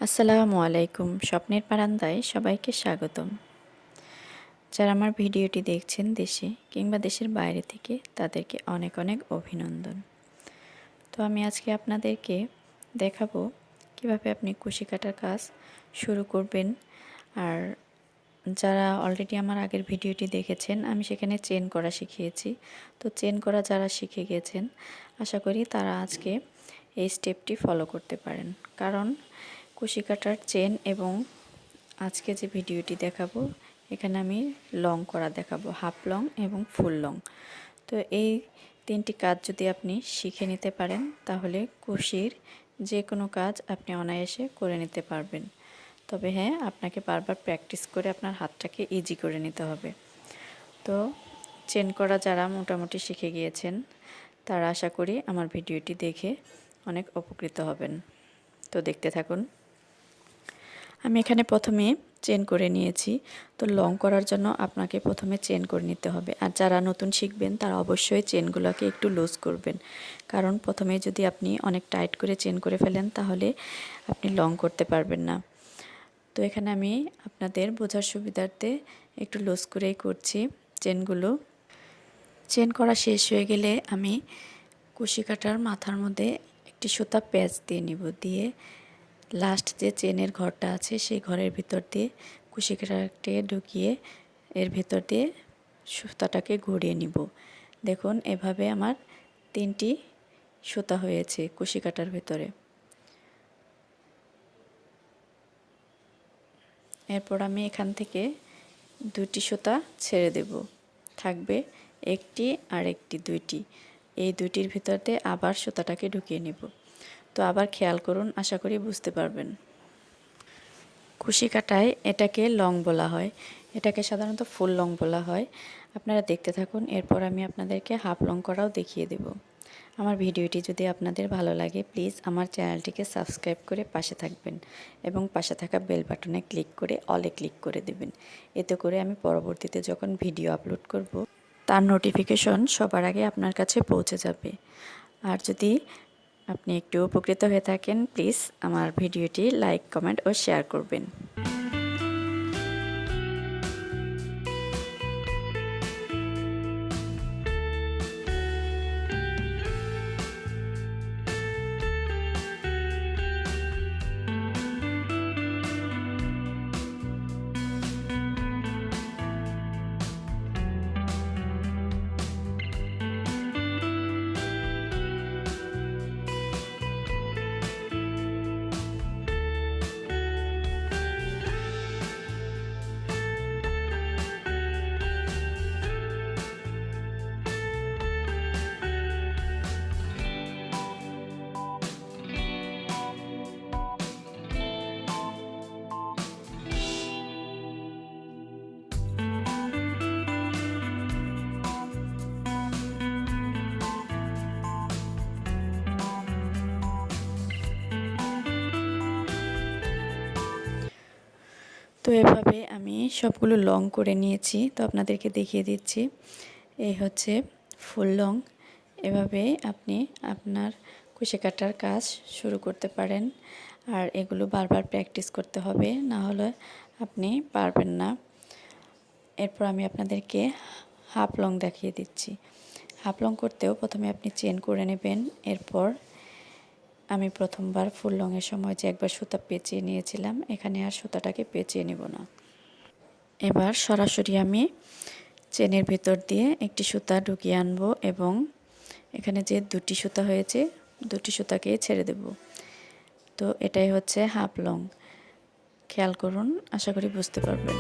আসসালামু আলাইকুম। স্বপ্নের বারান্দায় সবাইকে স্বাগতম। যারা আমার ভিডিওটি দেখছেন দেশে কিংবা দেশের বাইরে থেকে তাদেরকে অনেক অনেক অভিনন্দন। তো আমি আজকে আপনাদেরকে দেখাবো কিভাবে আপনি কুশি কাটার কাজ শুরু করবেন। আর যারা অলরেডি আমার আগের ভিডিওটি দেখেছেন আমি সেখানে চেন করা শিখিয়েছি। তো চেন করা যারা শিখে গেছেন আশা করি তারা আজকে এই স্টেপটি ফলো করতে পারেন, কারণ কুশি কাটার চেন এবং আজকে যে ভিডিওটি দেখাবো এখানে আমি লং করা দেখাবো, হাফ লং এবং ফুল লং। তো এই তিনটি কাজ যদি আপনি শিখে নিতে পারেন তাহলে কুশির যে কোনো কাজ আপনি অনায়াসে করে নিতে পারবেন। তবে হ্যাঁ, আপনাকে বারবার প্র্যাকটিস করে আপনার হাতটাকে ইজি করে নিতে হবে। তো চেন করা যারা মোটামুটি শিখে গিয়েছেন তারা আশা করি আমার ভিডিওটি দেখে অনেক উপকৃত হবেন। তো দেখতে থাকুন। আমি এখানে প্রথমে চেন করে নিয়েছি। তো লং করার জন্য আপনাকে প্রথমে চেন করে নিতে হবে। আর যারা নতুন শিখবেন তারা অবশ্যই চেনগুলোকে একটু লুজ করবেন, কারণ প্রথমে যদি আপনি অনেক টাইট করে চেন করে ফেলেন তাহলে আপনি লং করতে পারবেন না। তো এখানে আমি আপনাদের বোঝার সুবিধার্থে একটু লুজ করেই করছি চেনগুলো। চেন করা শেষ হয়ে গেলে আমি কুশি কাটার মাথার মধ্যে একটি সুতা প্যাচ দিয়ে নিব, দিয়ে লাস্ট যে চেনের ঘরটা আছে সেই ঘরের ভিতর দিয়ে কুশি কাটাকে ঢুকিয়ে এর ভিতর দিয়ে সুতাটাকে ঘুরিয়ে নিব। দেখুন এভাবে আমার তিনটি সুতা হয়েছে কুশি কাটার ভিতরে। এরপর আমি এখান থেকে দুটি সুতা ছেড়ে দেব, থাকবে একটি আর একটি, দুইটি। এই দুইটির ভিতর দিয়ে আবার সুতাটাকে ঢুকিয়ে নেব। তো আবার খেয়াল করুন, আশা করি বুঝতে পারবেন। কুশি কাটায় এটাকে লং বলা হয়, এটাকে সাধারণত ফুল লং বলা হয়। আপনারা দেখতে থাকুন, এরপর আমি আপনাদেরকে হাফ লং করাও দেখিয়ে দেব। আমার ভিডিওটি যদি আপনাদের ভালো লাগে প্লিজ আমার চ্যানেলটিকে সাবস্ক্রাইব করে পাশে থাকবেন এবং পাশে থাকা বেল বাটনে ক্লিক করে অলে ক্লিক করে দেবেন। এতে করে আমি পরবর্তীতে যখন ভিডিও আপলোড করব তার নোটিফিকেশন সবার আগে আপনার কাছে পৌঁছে যাবে। আর যদি আপনি একটু উপকৃত হয়ে থাকেন প্লিজ আমার ভিডিওটি লাইক, কমেন্ট ও শেয়ার করবেন। তো এভাবে আমি সবগুলো লং করে নিয়েছি। তো আপনাদেরকে দেখিয়ে দিচ্ছি, এই হচ্ছে ফুল লং। এভাবে আপনি আপনার কুশি কাটার কাজ শুরু করতে পারেন। আর এগুলো বারবার প্র্যাকটিস করতে হবে, না হলে আপনি পারবেন না। এরপর আমি আপনাদেরকে হাফ লং দেখিয়ে দিচ্ছি। হাফ লং করতেও প্রথমে আপনি চেন করে নেবেন। এরপর আমি প্রথমবার ফুল লংয়ের সময় যে একবার সুতা পেঁচিয়ে নিয়েছিলাম, এখানে আর সুতাটাকে পেঁচিয়ে নেব না। এবার সরাসরি আমি চেনের ভিতর দিয়ে একটি সুতা ঢুকিয়ে আনবো এবং এখানে যে দুটি সুতা হয়েছে দুটি সুতাকে ছেড়ে দেব। তো এটাই হচ্ছে হাফ লং। খেয়াল করুন, আশা করি বুঝতে পারবেন।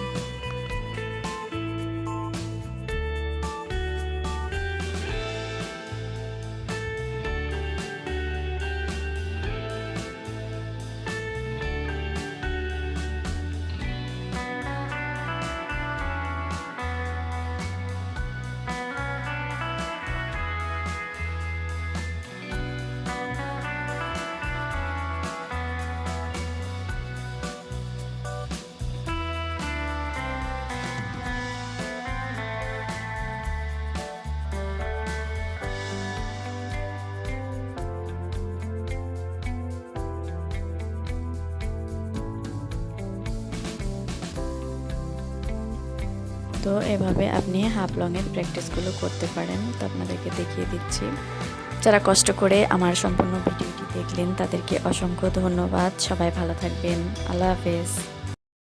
তো এভাবে আপনি হাফ লংয়ের প্র্যাকটিসগুলো করতে পারেন। তো আপনাদেরকে দেখিয়ে দিচ্ছি। যারা কষ্ট করে আমার সম্পূর্ণ ভিডিওটি দেখলেন তাদেরকে অসংখ্য ধন্যবাদ। সবাই ভালো থাকবেন। আল্লাহ হাফেজ।